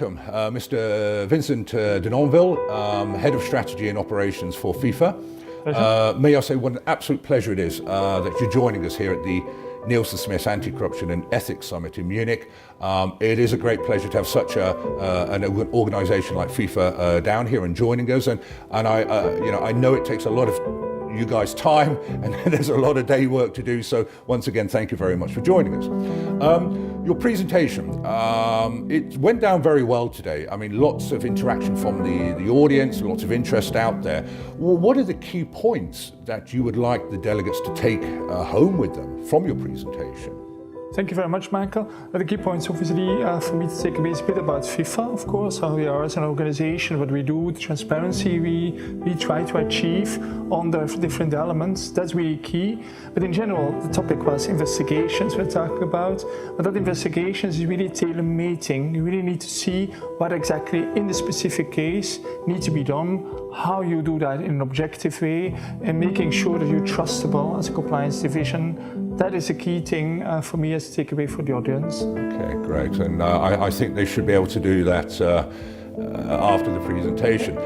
welcome Mr. Vincent de Nonville, Head of Strategy and Operations for FIFA. May I say what an absolute pleasure it is that you're joining us here at the Nielsen Smith Anti-Corruption and Ethics Summit in Munich. It is a great pleasure to have such an organisation like FIFA down here and joining us. And I know it takes a lot of you guys' time, and there's a lot of day work to do. So once again, thank you very much for joining us. Your presentation, it went down very well today. I mean, lots of interaction from the audience, lots of interest out there. Well, what are the key points that you would like the delegates to take home with them from your presentation? Thank you very much, Michael. The key points, obviously, for me to take away is a bit about FIFA, of course, how we are as an organization, what we do, the transparency we try to achieve on the different elements. That's really key. But in general, the topic was investigations we're talking about. But that investigations is really tailor-mating. You really need to see what exactly in the specific case needs to be done, how you do that in an objective way, and making sure that you're trustable as a compliance division. That is a key thing for me as a takeaway for the audience. Okay, great. And I think they should be able to do that after the presentation.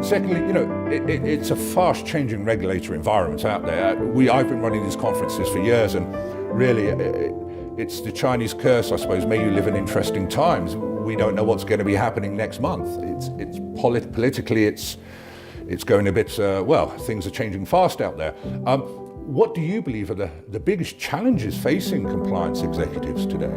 Secondly, you know, it's a fast-changing regulatory environment out there. I've been running these conferences for years, and really, it's the Chinese curse, I suppose. May you live in interesting times. We don't know what's going to be happening next month. Politically, it's going a bit. Well, things are changing fast out there. What do you believe are the biggest challenges facing compliance executives today?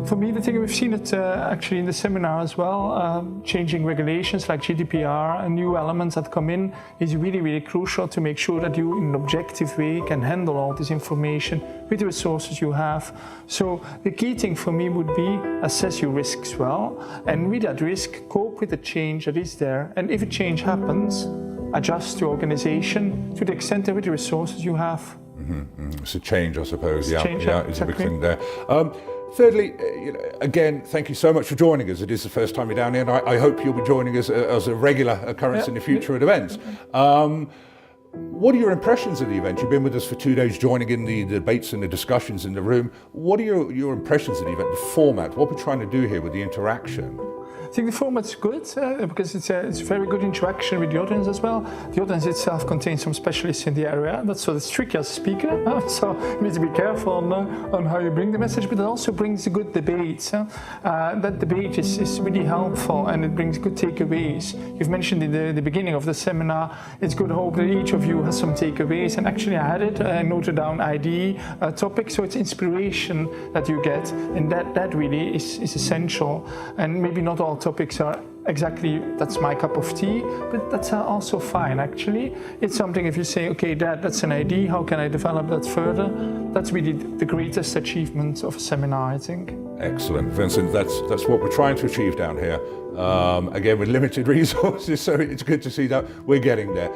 For me, the thing we've seen it actually in the seminar as well, changing regulations like GDPR and new elements that come in is really, really crucial to make sure that you, in an objective way, can handle all this information with the resources you have. So the key thing for me would be assess your risks well, and with that risk, cope with the change that is there. And if a change happens, adjust your organization to the extent of the resources you have. It's a change, I suppose. It's a big thing there. Thirdly, again, thank you so much for joining us. It is the first time you're down here, and I hope you'll be joining us as a regular occurrence in the future at events. What are your impressions of the event? You've been with us for 2 days, joining in the debates and the discussions in the room. What are your impressions of the event, the format, what we're trying to do here with the interaction? I think the format's good because it's a very good interaction with the audience as well. The audience itself contains some specialists in the area. That's so it's tricky as a speaker, so you need to be careful on how you bring the message, but it also brings a good debate. That debate is really helpful, and it brings good takeaways. You've mentioned in the beginning of the seminar, it's good hope that each of you has some takeaways, and actually I had it, I noted down ID topic, so it's inspiration that you get, and that really is essential. And maybe not all topics are exactly, that's my cup of tea, but that's also fine actually. It's something if you say, okay, that's an idea, how can I develop that further? That's really the greatest achievement of a seminar, I think. Excellent, Vincent. That's what we're trying to achieve down here. Again, with limited resources, so it's good to see that we're getting there.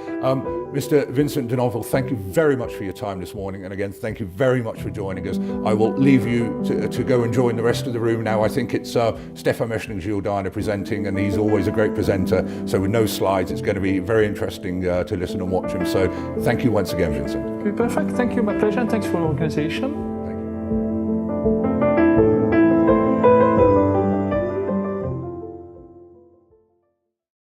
Mr. Vincent de Nonville, thank you very much for your time this morning, and again, thank you very much for joining us. I will leave you to go and join the rest of the room now. I think it's Stefan Meschling-Giordano presenting, and he's always a great presenter, so with no slides, it's going to be very interesting to listen and watch him. So thank you once again, Vincent. Okay, perfect. Thank you, my pleasure, and thanks for the organization.